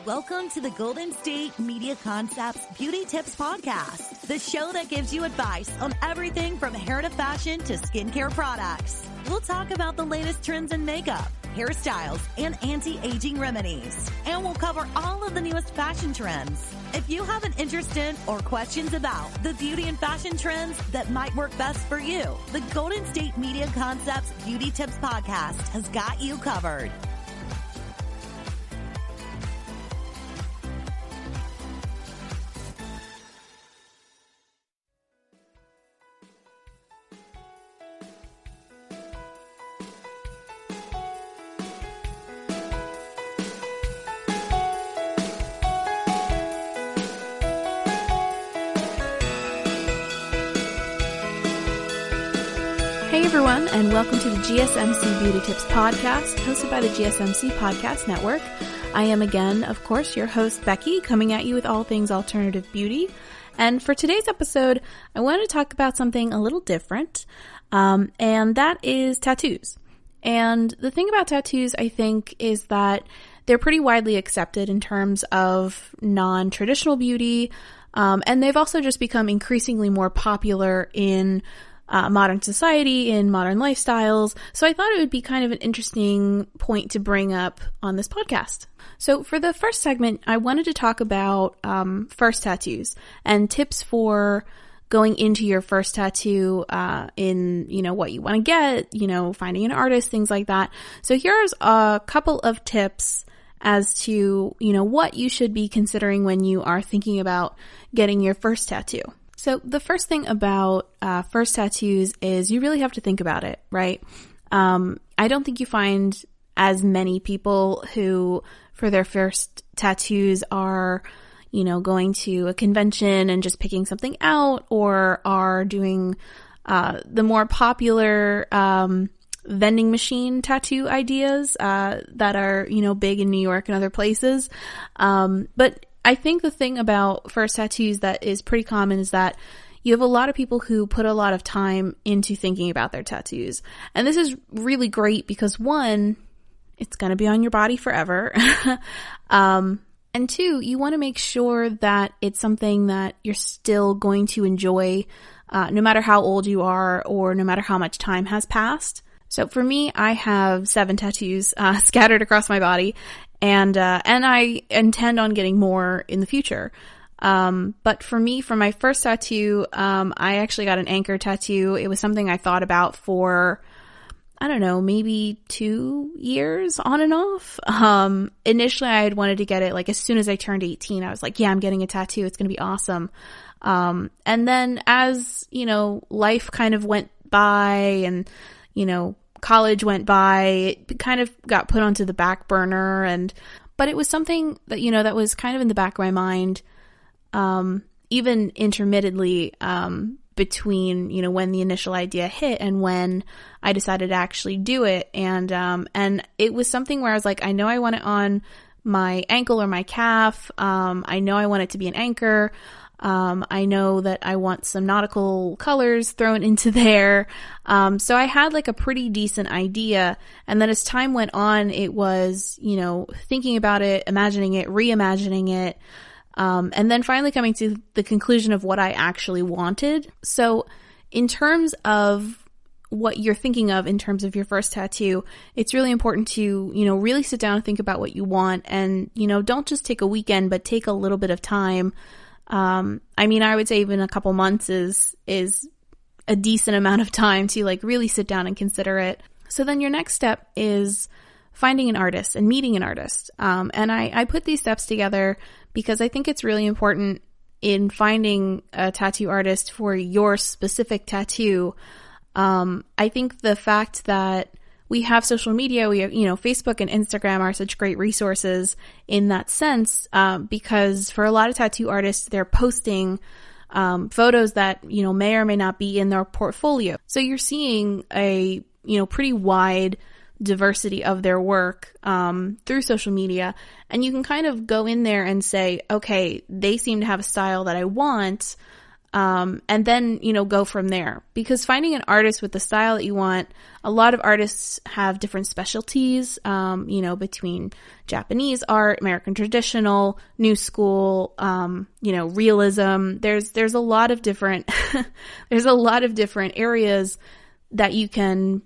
Welcome to the Golden State Media Concepts Beauty Tips Podcast, the show that gives you advice on everything from hair to fashion to skincare products. We'll talk about the latest trends in makeup, hairstyles, and anti-aging remedies. And we'll cover all of the newest fashion trends. If you have an interest in or questions about the beauty and fashion trends that might work best for you, the Golden State Media Concepts Beauty Tips Podcast has got you covered. Hey everyone, and welcome to the GSMC Beauty Tips Podcast, hosted by the GSMC Podcast Network. I am again, of course, your host, Becky, coming at you with all things alternative beauty. And for today's episode, I wanted to talk about something a little different, and that is tattoos. And the thing about tattoos, I think, is that they're pretty widely accepted in terms of non-traditional beauty, and they've also just become increasingly more popular in modern society, in modern lifestyles. So I thought it would be kind of an interesting point to bring up on this podcast. So for the first segment, I wanted to talk about first tattoos and tips for going into your first tattoo in, what you want to get, finding an artist, things like that. So here's a couple of tips as to, what you should be considering when you are thinking about getting your first tattoo. So the first thing about first tattoos is you really have to think about it, right? I don't think you find as many people who, for their first tattoos, are, going to a convention and just picking something out, or are doing the more popular vending machine tattoo ideas that are, big in New York and other places. But I think the thing about first tattoos that is pretty common is that you have a lot of people who put a lot of time into thinking about their tattoos. And this is really great because, one, it's going to be on your body forever. And two, you want to make sure that it's something that you're still going to enjoy no matter how old you are or no matter how much time has passed. So for me, I have 7 tattoos scattered across my body. And I intend on getting more in the future. But for me, for my first tattoo, I actually got an anchor tattoo. It was something I thought about for, I don't know, maybe 2 years on and off. Initially I had wanted to get it like as soon as I turned 18. I was like, yeah, I'm getting a tattoo. It's going to be awesome. And then as, life kind of went by and, college went by, it kind of got put onto the back burner, but it was something that, that was kind of in the back of my mind, even intermittently, between, when the initial idea hit and when I decided to actually do it. And it was something where I was like, I know I want it on my ankle or my calf. I know I want it to be an anchor. I know that I want some nautical colors thrown into there. So I had like a pretty decent idea. And then as time went on, it was, thinking about it, imagining it, reimagining it, and then finally coming to the conclusion of what I actually wanted. So in terms of what you're thinking of in terms of your first tattoo, it's really important to, really sit down and think about what you want. And, don't just take a weekend, but take a little bit of time. I would say even a couple months is a decent amount of time to like really sit down and consider it. So then your next step is finding an artist and meeting an artist. And I put these steps together because I think it's really important in finding a tattoo artist for your specific tattoo. I think the fact that we have social media, we have, Facebook and Instagram are such great resources in that sense, because for a lot of tattoo artists, they're posting photos that, may or may not be in their portfolio. So you're seeing a, pretty wide diversity of their work through social media. And you can kind of go in there and say, okay, they seem to have a style that I want. And then, go from there. Because finding an artist with the style that you want, a lot of artists have different specialties, between Japanese art, American traditional, new school, realism. There's a lot of different, there's a lot of different areas that you can,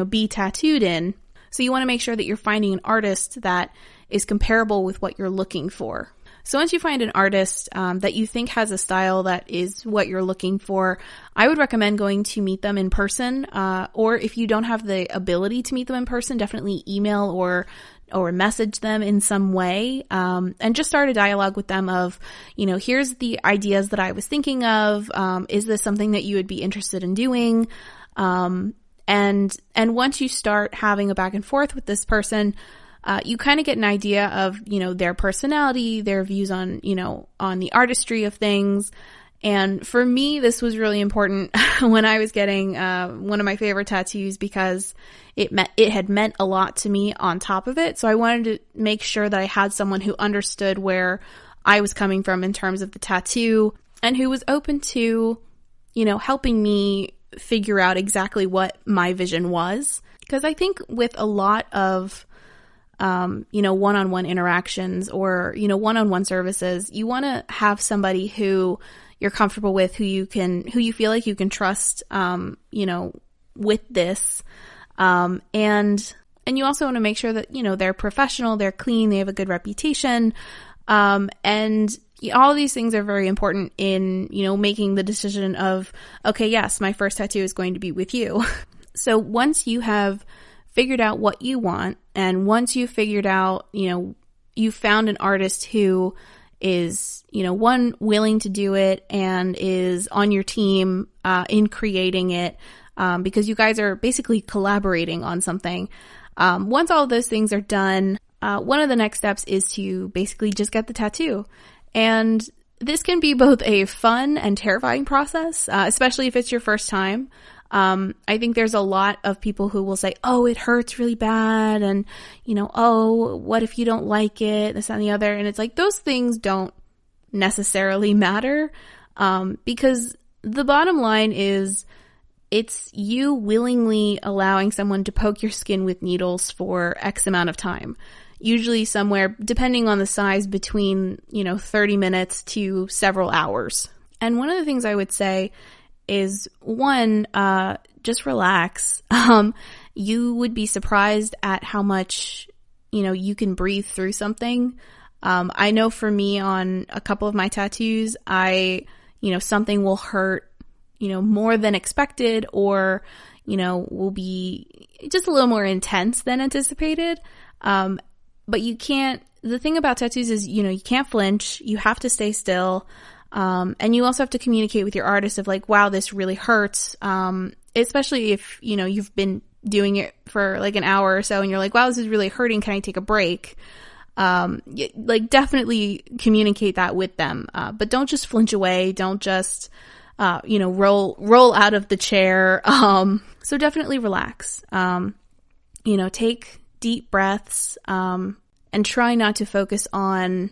be tattooed in. So you want to make sure that you're finding an artist that is comparable with what you're looking for. So once you find an artist that you think has a style that is what you're looking for, I would recommend going to meet them in person. Or if you don't have the ability to meet them in person, definitely email or message them in some way, and just start a dialogue with them of, here's the ideas that I was thinking of. Is this something that you would be interested in doing? And once you start having a back and forth with this person, you kind of get an idea of, their personality, their views on, on the artistry of things. And for me, this was really important when I was getting, one of my favorite tattoos, because it had meant a lot to me on top of it. So I wanted to make sure that I had someone who understood where I was coming from in terms of the tattoo, and who was open to, helping me figure out exactly what my vision was. Because I think with a lot of one-on-one interactions or, one-on-one services, you want to have somebody who you're comfortable with, who you feel like you can trust, with this. And you also want to make sure that, they're professional, they're clean, they have a good reputation. And all of these things are very important in, making the decision of, okay, yes, my first tattoo is going to be with you. So once you have figured out what you want, and once you've figured out, you found an artist who is, one, willing to do it and is on your team in creating it, because you guys are basically collaborating on something. Once all of those things are done, one of the next steps is to basically just get the tattoo. And this can be both a fun and terrifying process, especially if it's your first time. I think there's a lot of people who will say, oh, it hurts really bad. And, oh, what if you don't like it? This and the other. And it's like, those things don't necessarily matter. Because the bottom line is it's you willingly allowing someone to poke your skin with needles for X amount of time. Usually somewhere, depending on the size, between, 30 minutes to several hours. And one of the things I would say is, one, just relax. You would be surprised at how much, you can breathe through something. I know for me, on a couple of my tattoos, something will hurt, more than expected, or, will be just a little more intense than anticipated. But the thing about tattoos is, you can't flinch, you have to stay still. And you also have to communicate with your artist of like, wow, this really hurts. Especially if, you've been doing it for like an hour or so and you're like, wow, this is really hurting. Can I take a break? Definitely communicate that with them. But don't just flinch away. Don't just, roll out of the chair. So definitely relax. Take deep breaths, and try not to focus on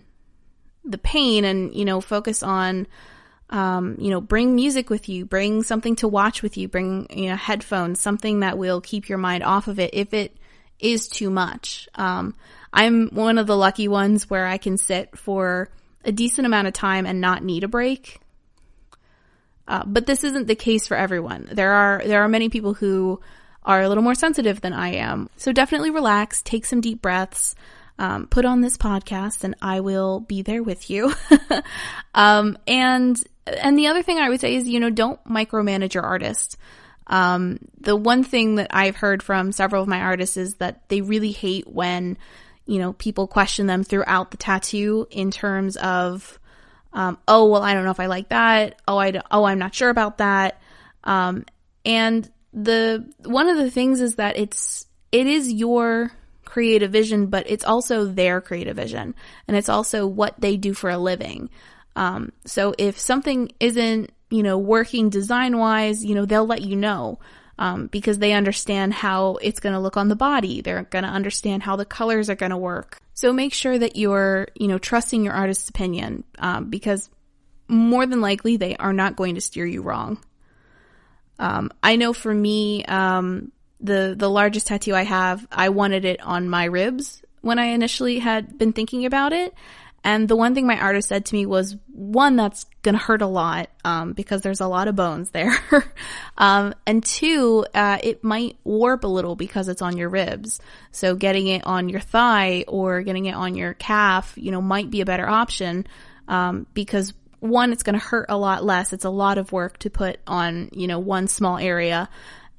the pain, and, focus on, bring music with you, bring something to watch with you, bring, headphones, something that will keep your mind off of it if it is too much. I'm one of the lucky ones where I can sit for a decent amount of time and not need a break. But this isn't the case for everyone. There are many people who are a little more sensitive than I am. So definitely relax, take some deep breaths, put on this podcast, and I will be there with you. And the other thing I would say is, don't micromanage your artist. The one thing that I've heard from several of my artists is that they really hate when, people question them throughout the tattoo in terms of, oh, well, I don't know if I like that. I'm not sure about that. And one of the things is that it is your creative vision, but it's also their creative vision, and it's also what they do for a living. So if something isn't, working design wise, they'll let you know, because they understand how it's going to look on the body. They're going to understand how the colors are going to work. So make sure that you're, trusting your artist's opinion, because more than likely they are not going to steer you wrong. I know for me, the largest tattoo I have, I wanted it on my ribs when I initially had been thinking about it. And the one thing my artist said to me was, one, that's going to hurt a lot, because there's a lot of bones there. And two, it might warp a little because it's on your ribs. So getting it on your thigh or getting it on your calf, might be a better option, because one, it's going to hurt a lot less. It's a lot of work to put on, one small area.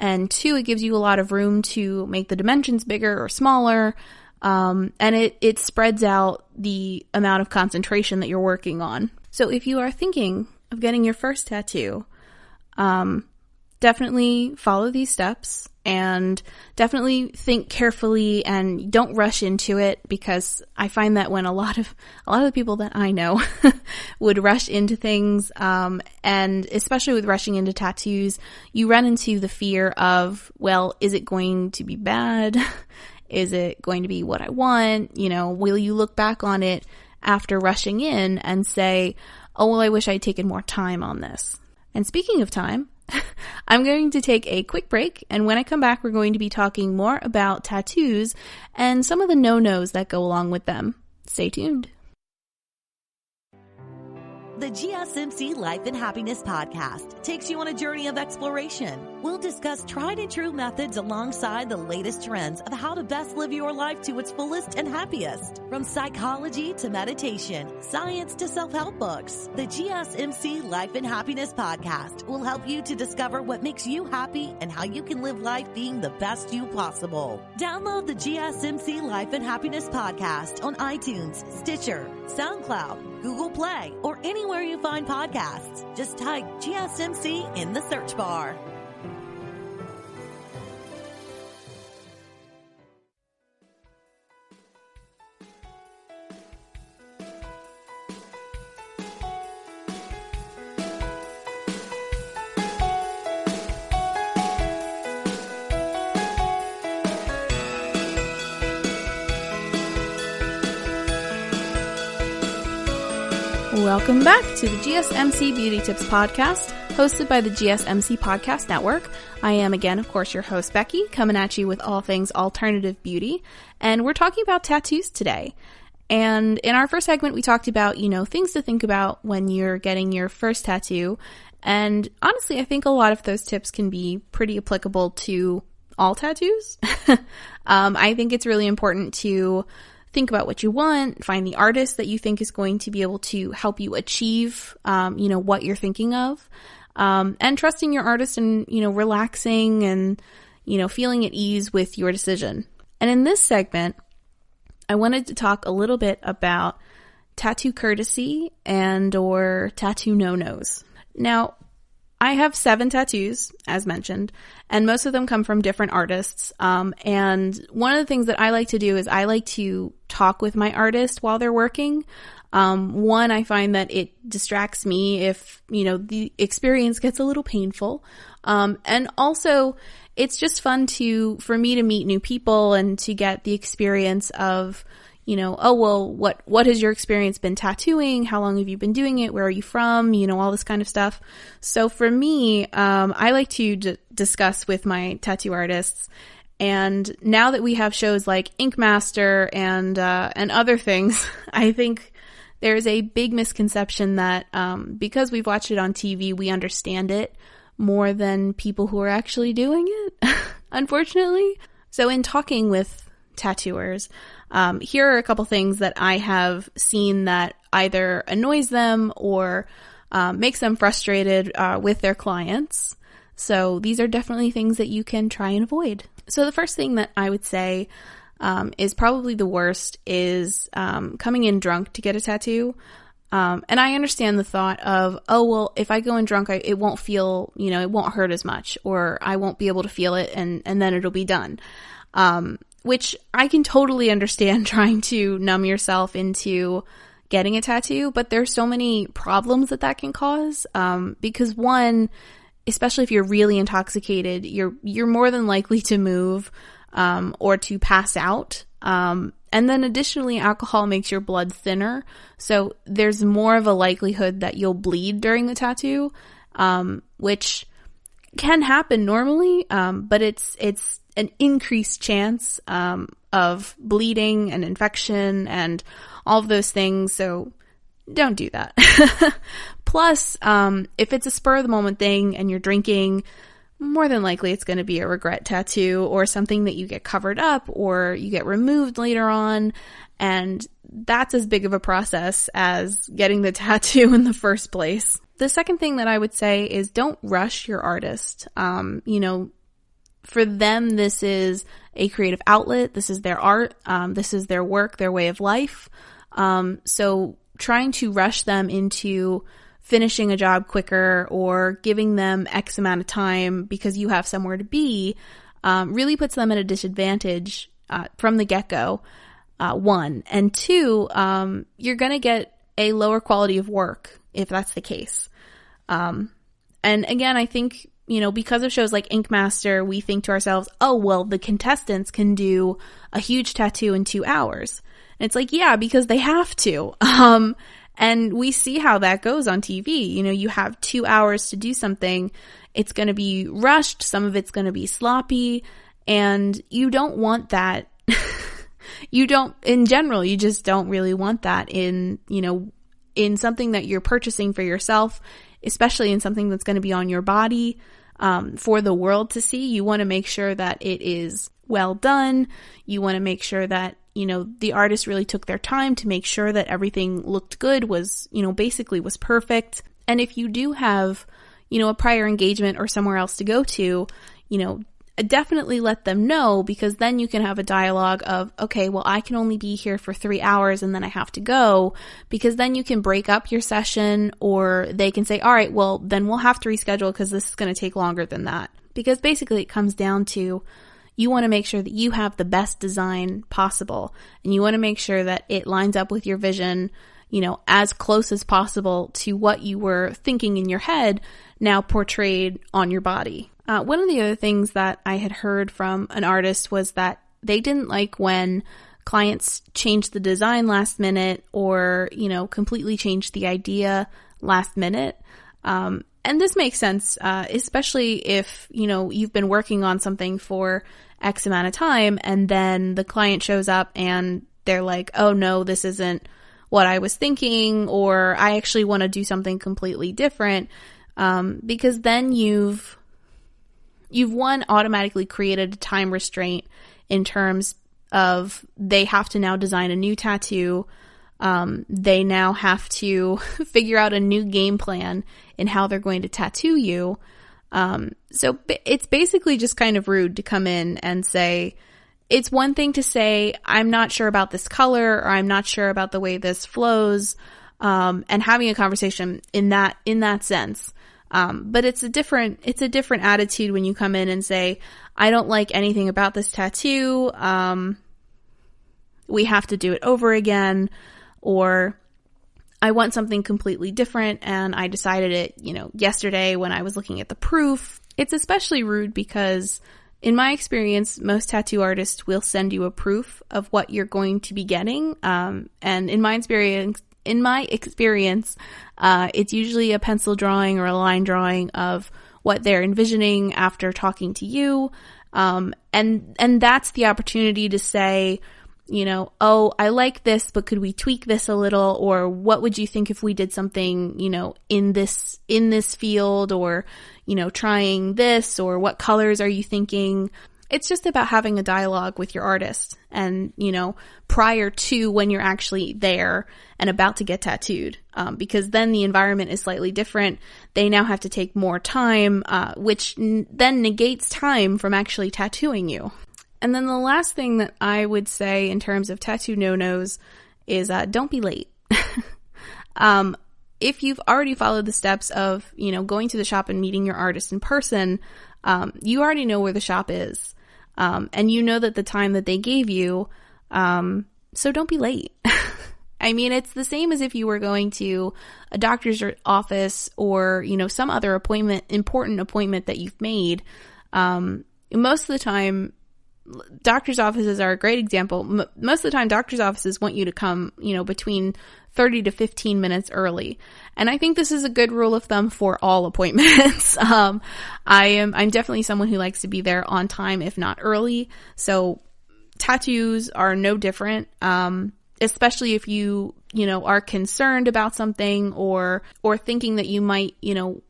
And two, it gives you a lot of room to make the dimensions bigger or smaller. And it spreads out the amount of concentration that you're working on. So if you are thinking of getting your first tattoo, definitely follow these steps and definitely think carefully and don't rush into it, because I find that when a lot of the people that I know would rush into things, and especially with rushing into tattoos, you run into the fear of, well, is it going to be bad? Is it going to be what I want? Will you look back on it after rushing in and say, oh, well, I wish I'd taken more time on this. And speaking of time, I'm going to take a quick break, and when I come back, we're going to be talking more about tattoos and some of the no-nos that go along with them. Stay tuned. The GSMC Life and Happiness Podcast takes you on a journey of exploration. We'll discuss tried and true methods alongside the latest trends of how to best live your life to its fullest and happiest. From psychology to meditation, science to self-help books, the GSMC Life and Happiness Podcast will help you to discover what makes you happy and how you can live life being the best you possible. Download the GSMC Life and Happiness Podcast on iTunes, Stitcher, SoundCloud, Google Play, or anywhere you find podcasts. Just type GSMC in the search bar. Welcome back to the GSMC Beauty Tips Podcast, hosted by the GSMC Podcast Network. I am, again, of course, your host, Becky, coming at you with all things alternative beauty. And we're talking about tattoos today. And in our first segment, we talked about, things to think about when you're getting your first tattoo. And honestly, I think a lot of those tips can be pretty applicable to all tattoos. I think it's really important to think about what you want, find the artist that you think is going to be able to help you achieve, what you're thinking of, and trusting your artist and, relaxing and, feeling at ease with your decision. And in this segment, I wanted to talk a little bit about tattoo courtesy and or tattoo no-nos. Now, I have 7 tattoos, as mentioned, and most of them come from different artists. And one of the things that I like to do is I like to talk with my artist while they're working. One, I find that it distracts me if, the experience gets a little painful. And also, it's just fun for me to meet new people and to get the experience of, what has your experience been tattooing? How long have you been doing it? Where are you from? All this kind of stuff. So for me, I like to discuss with my tattoo artists. And now that we have shows like Ink Master and other things, I think there's a big misconception that, because we've watched it on TV, we understand it more than people who are actually doing it, unfortunately. So in talking with tattooers, here are a couple things that I have seen that either annoys them or makes them frustrated with their clients. So these are definitely things that you can try and avoid. So the first thing that I would say is probably the worst is coming in drunk to get a tattoo. And I understand the thought of, oh, well, if I go in drunk, it won't feel, it won't hurt as much, or I won't be able to feel it and then it'll be done. Which I can totally understand, trying to numb yourself into getting a tattoo, but there's so many problems that can cause. Because one, especially if you're really intoxicated, you're more than likely to move, or to pass out. And And then additionally, alcohol makes your blood thinner, so there's more of a likelihood that you'll bleed during the tattoo, which can happen normally, but it's an increased chance of bleeding and infection and all of those things, so don't do that. Plus, if it's a spur of the moment thing and you're drinking, more than likely it's going to be a regret tattoo or something that you get covered up or you get removed later on, and that's as big of a process as getting the tattoo in the first place. The second thing that I would say is don't rush your artist. For them, this is a creative outlet. This is their art. This is their work, their way of life. So trying to rush them into finishing a job quicker or giving them X amount of time because you have somewhere to be, really puts them at a disadvantage from the get-go, one. And two, you're going to get a lower quality of work if that's the case. And again, I think, because of shows like Ink Master, we think to ourselves, oh, well, the contestants can do a huge tattoo in 2 hours. And it's like, yeah, because they have to. And we see how that goes on TV. You have 2 hours to do something. It's going to be rushed. Some of it's going to be sloppy. And you don't want that. In general, you just don't really want that in something that you're purchasing for yourself, especially in something that's going to be on your body, for the world to see. You want to make sure that it is well done. You want to make sure that, the artist really took their time to make sure that everything looked good, was perfect. And if you do have, a prior engagement or somewhere else to go to, definitely let them know, because then you can have a dialogue of, okay, well, I can only be here for 3 hours and then I have to go, because then you can break up your session, or they can say, all right, well, then we'll have to reschedule because this is going to take longer than that. Because basically it comes down to, you want to make sure that you have the best design possible, and you want to make sure that it lines up with your vision, as close as possible to what you were thinking in your head, now portrayed on your body. One of the other things that I had heard from an artist was that they didn't like when clients changed the design last minute, or, completely changed the idea last minute. And this makes sense, especially if, you've been working on something for X amount of time and then the client shows up and they're like, oh no, this isn't what I was thinking, or I actually want to do something completely different. Because then you've one, automatically created a time restraint in terms of they have to now design a new tattoo. They now have to figure out a new game plan in how they're going to tattoo you. So it's basically just kind of rude to come in and say, it's one thing to say, I'm not sure about this color, or I'm not sure about the way this flows, and having a conversation in that sense. But it's a different attitude when you come in and say, I don't like anything about this tattoo. We have to do it over again, or I want something completely different and I decided it, yesterday when I was looking at the proof. It's especially rude because in my experience, most tattoo artists will send you a proof of what you're going to be getting. And in my experience, it's usually a pencil drawing or a line drawing of what they're envisioning after talking to you. And that's the opportunity to say, oh, I like this, but could we tweak this a little? Or what would you think if we did something, in this field, or, trying this, or what colors are you thinking? It's just about having a dialogue with your artist and, prior to when you're actually there and about to get tattooed, because then the environment is slightly different. They now have to take more time, which then negates time from actually tattooing you. And then the last thing that I would say in terms of tattoo no-nos is don't be late. If you've already followed the steps of, going to the shop and meeting your artist in person, you already know where the shop is. And you know that the time that they gave you, so don't be late. I mean, it's the same as if you were going to a doctor's office or, some other important appointment that you've made. Most of the time, doctor's offices are a great example. Most of the time, doctor's offices want you to come, between 30 to 15 minutes early. And I think this is a good rule of thumb for all appointments. I'm definitely someone who likes to be there on time, if not early. So tattoos are no different. Especially if you are concerned about something or thinking that you might,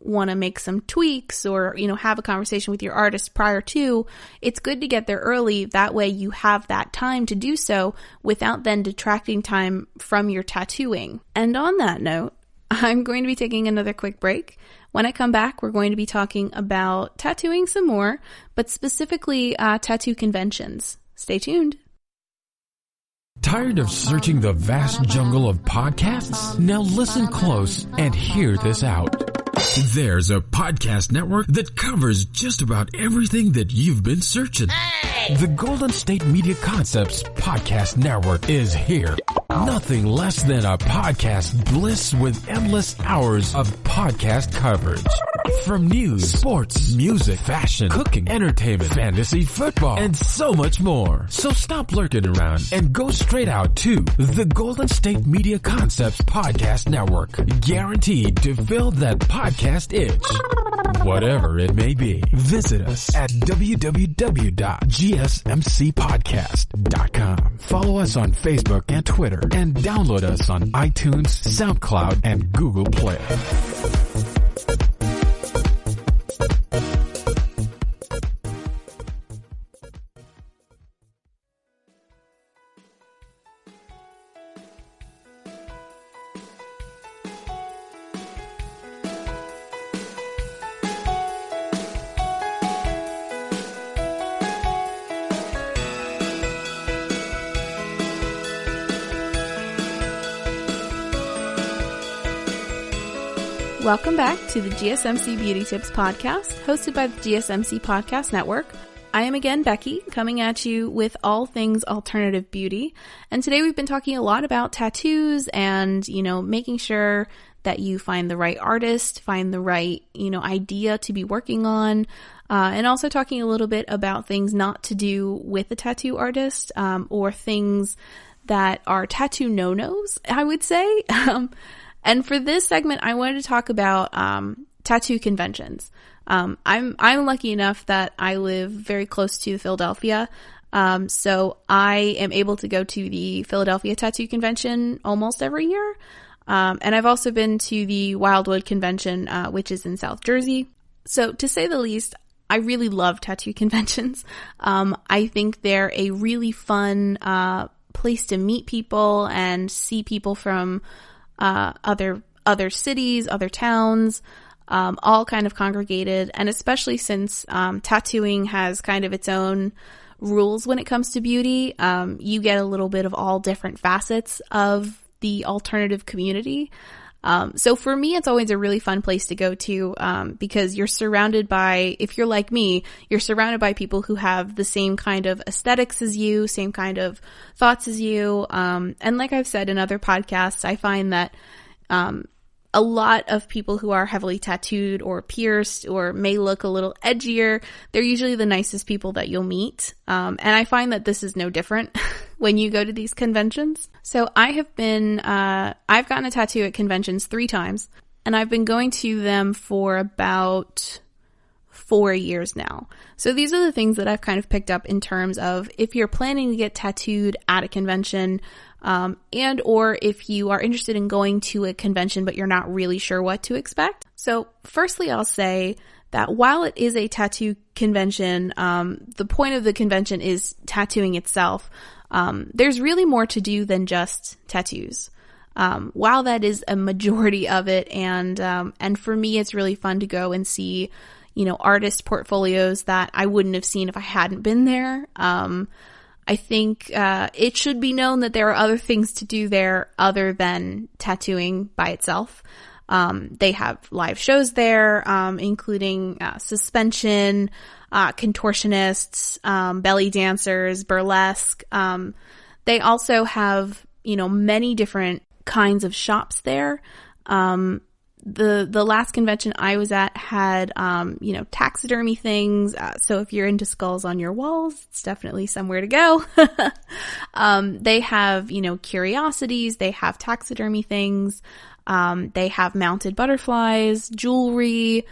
want to make some tweaks or, have a conversation with your artist prior to, it's good to get there early. That way you have that time to do so without then detracting time from your tattooing. And on that note, I'm going to be taking another quick break. When I come back, we're going to be talking about tattooing some more, but specifically tattoo conventions. Stay tuned. Tired of searching the vast jungle of podcasts? Now listen close and hear this out. There's a podcast network that covers just about everything that you've been searching. Hey! The Golden State Media Concepts Podcast Network is here. Nothing less than a podcast bliss with endless hours of podcast coverage. From news, sports, music, fashion, cooking, entertainment, fantasy, football, and so much more. So stop lurking around and go straight out to the Golden State Media Concepts Podcast Network. Guaranteed to fill that podcast itch. Whatever it may be. Visit us at www.gsmcpodcast.com. Follow us on Facebook and Twitter and download us on iTunes, SoundCloud, and Google Play. Welcome back to the GSMC Beauty Tips podcast, hosted by the GSMC Podcast Network. I am again Becky, coming at you with all things alternative beauty. And today we've been talking a lot about tattoos and, making sure that you find the right artist, find the right, idea to be working on, and also talking a little bit about things not to do with a tattoo artist, or things that are tattoo no-nos, I would say. And for this segment, I wanted to talk about tattoo conventions. I'm lucky enough that I live very close to Philadelphia, so I am able to go to the Philadelphia Tattoo Convention almost every year. And I've also been to the Wildwood Convention, which is in South Jersey. So to say the least, I really love tattoo conventions. I think they're a really fun place to meet people and see people from other cities, other towns, all kind of congregated. And especially since tattooing has kind of its own rules when it comes to beauty, you get a little bit of all different facets of the alternative community. So for me, it's always a really fun place to go to, because you're surrounded by, if you're like me, you're surrounded by people who have the same kind of aesthetics as you, same kind of thoughts as you. And like I've said in other podcasts, I find that, a lot of people who are heavily tattooed or pierced or may look a little edgier, they're usually the nicest people that you'll meet. And I find that this is no different when you go to these conventions. So I've gotten a tattoo at conventions 3 times, and I've been going to them for about 4 years now. So these are the things that I've kind of picked up in terms of if you're planning to get tattooed at a convention, and or if you are interested in going to a convention but you're not really sure what to expect. So firstly, I'll say that while it is a tattoo convention, the point of the convention is tattooing itself. There's really more to do than just tattoos. While that is a majority of it, and for me, it's really fun to go and see, artist portfolios that I wouldn't have seen if I hadn't been there. I think it should be known that there are other things to do there other than tattooing by itself. They have live shows there, including suspension, contortionists, belly dancers, burlesque. They also have, many different kinds of shops there. The last convention I was at had, taxidermy things. So if you're into skulls on your walls, it's definitely somewhere to go. They have, curiosities. They have taxidermy things. They have mounted butterflies, jewelry.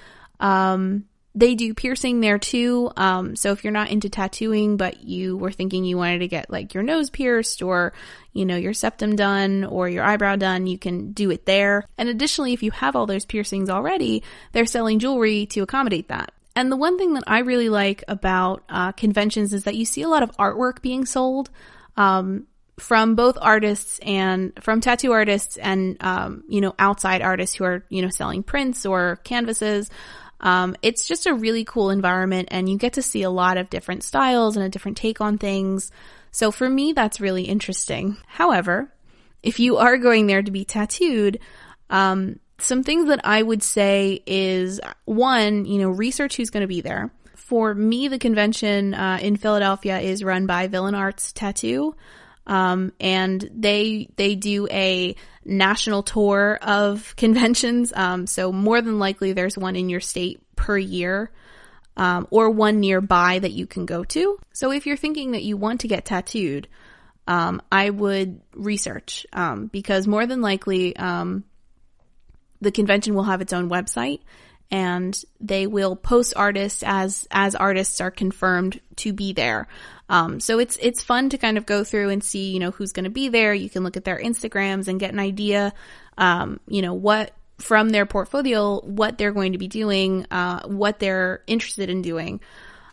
They do piercing there too. So if you're not into tattooing, but you were thinking you wanted to get like your nose pierced or, your septum done or your eyebrow done, you can do it there. And additionally, if you have all those piercings already, they're selling jewelry to accommodate that. And the one thing that I really like about conventions is that you see a lot of artwork being sold from both artists and from tattoo artists and, outside artists who are, selling prints or canvases. It's just a really cool environment and you get to see a lot of different styles and a different take on things. So for me, that's really interesting. However, if you are going there to be tattooed, some things that I would say is one, research who's going to be there. For me, the convention, in Philadelphia is run by Villain Arts Tattoo. And they do a national tour of conventions. So more than likely there's one in your state per year, or one nearby that you can go to. So if you're thinking that you want to get tattooed, I would research, because more than likely, the convention will have its own website and they will post artists as artists are confirmed to be there. So it's fun to kind of go through and see, who's going to be there. You can look at their Instagrams and get an idea, what from their portfolio, what they're going to be doing, what they're interested in doing.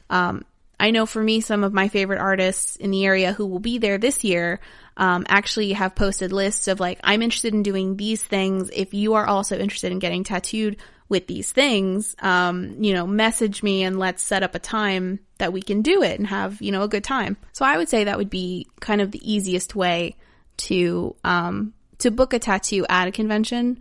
I know for me, some of my favorite artists in the area who will be there this year, actually have posted lists of like, I'm interested in doing these things. If you are also interested in getting tattooed with these things, message me and let's set up a time that we can do it and have, a good time. So I would say that would be kind of the easiest way to book a tattoo at a convention.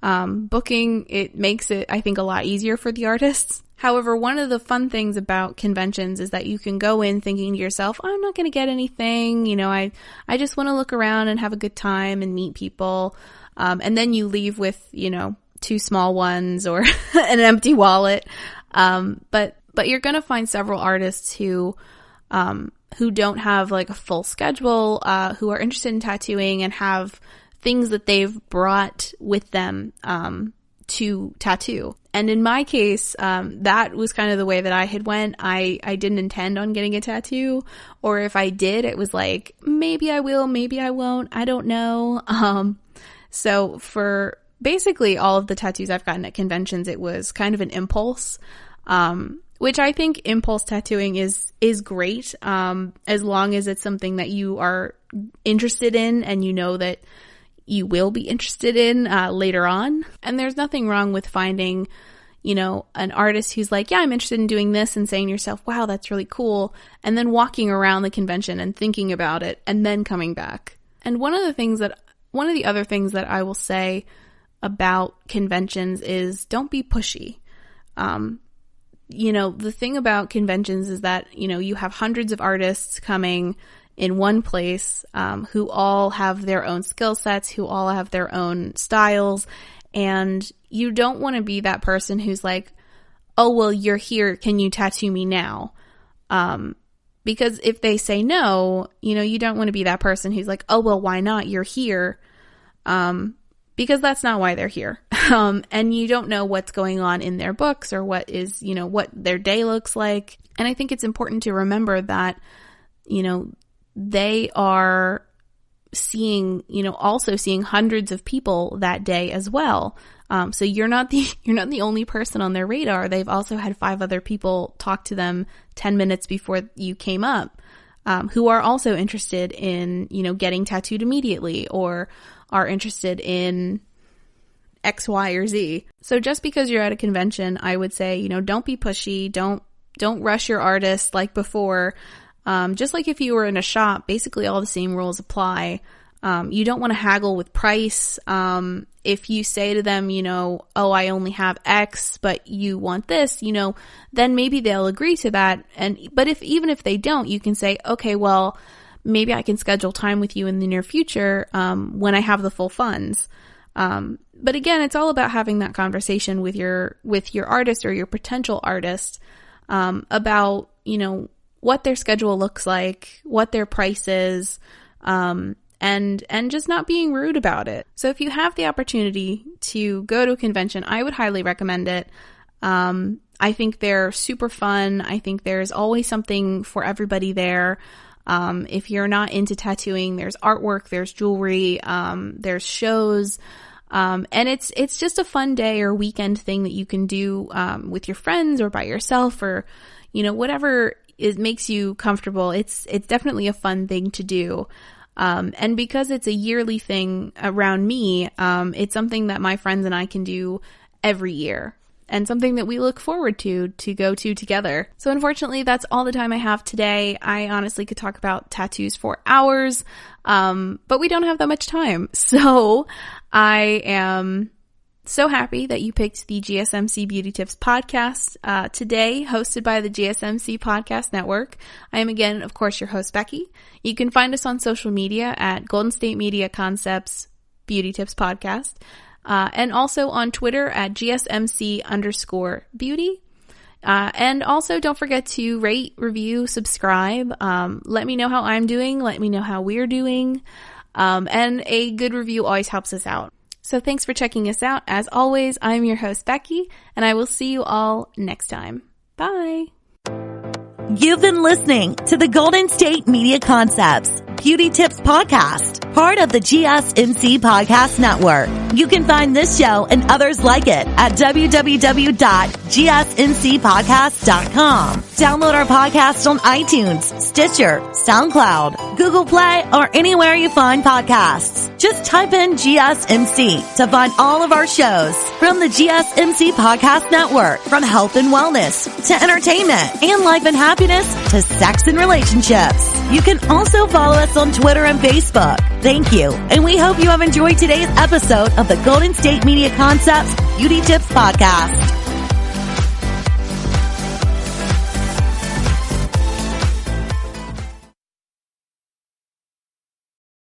Booking, it makes it, I think, a lot easier for the artists. However, one of the fun things about conventions is that you can go in thinking to yourself, I'm not going to get anything. I just want to look around and have a good time and meet people. And then you leave with, 2 small ones or an empty wallet. But you're going to find several artists who don't have like a full schedule, who are interested in tattooing and have things that they've brought with them, to tattoo. And in my case, that was kind of the way that I had went. I didn't intend on getting a tattoo, or if I did, it was like, maybe I will, maybe I won't, I don't know. So for basically all of the tattoos I've gotten at conventions, it was kind of an impulse, which I think impulse tattooing is great, as long as it's something that you are interested in and you know that you will be interested in later on. And there's nothing wrong with finding, an artist who's like, yeah, I'm interested in doing this, and saying to yourself, wow, that's really cool. And then walking around the convention and thinking about it and then coming back. And one of the other things that I will say about conventions is don't be pushy. The thing about conventions is that, you have hundreds of artists coming in one place, who all have their own skill sets, who all have their own styles. And you don't want to be that person who's like, oh, well, you're here. Can you tattoo me now? Because if they say no, you don't want to be that person who's like, oh, well, why not? You're here. Because that's not why they're here. And you don't know what's going on in their books or what is, what their day looks like. And I think it's important to remember that, they are seeing, also seeing hundreds of people that day as well. So you're not the only person on their radar. They've also had 5 other people talk to them 10 minutes before you came up, who are also interested in, getting tattooed immediately or are interested in X, Y, or Z. So just because you're at a convention, I would say, don't be pushy. Don't rush your artist like before. Just like if you were in a shop, basically all the same rules apply. You don't want to haggle with price. If you say to them, oh, I only have X, but you want this, then maybe they'll agree to that. But even if they don't, you can say, okay, well, maybe I can schedule time with you in the near future, when I have the full funds. But again, it's all about having that conversation with your artist or your potential artist, about, what their schedule looks like, what their price is, and just not being rude about it. So if you have the opportunity to go to a convention, I would highly recommend it. I think they're super fun. I think there's always something for everybody there. If you're not into tattooing, there's artwork, there's jewelry, there's shows. And it's just a fun day or weekend thing that you can do, with your friends or by yourself or, whatever makes you comfortable. It's definitely a fun thing to do. And because it's a yearly thing around me, it's something that my friends and I can do every year and something that we look forward to go to together. So unfortunately, that's all the time I have today. I honestly could talk about tattoos for hours, but we don't have that much time. So I am so happy that you picked the GSMC Beauty Tips podcast today, hosted by the GSMC Podcast Network. I am again, of course, your host, Becky. You can find us on social media at Golden State Media Concepts Beauty Tips Podcast, and also on Twitter at GSMC_beauty. And also don't forget to rate, review, subscribe. Let me know how I'm doing. Let me know how we're doing. And a good review always helps us out. So thanks for checking us out. As always, I'm your host, Becky, and I will see you all next time. Bye. You've been listening to the Golden State Media Concepts Beauty Tips Podcast, part of the GSMC Podcast Network. You can find this show and others like it at www.gsmcpodcast.com. Download our podcast on iTunes, Stitcher, SoundCloud, Google Play, or anywhere you find podcasts. Just type in GSMC to find all of our shows from the GSMC Podcast Network, from health and wellness to entertainment and life and happiness to sex and relationships. You can also follow us on Twitter and Facebook. Thank you, and we hope you have enjoyed today's episode of the Golden State Media Concepts Beauty Tips Podcast.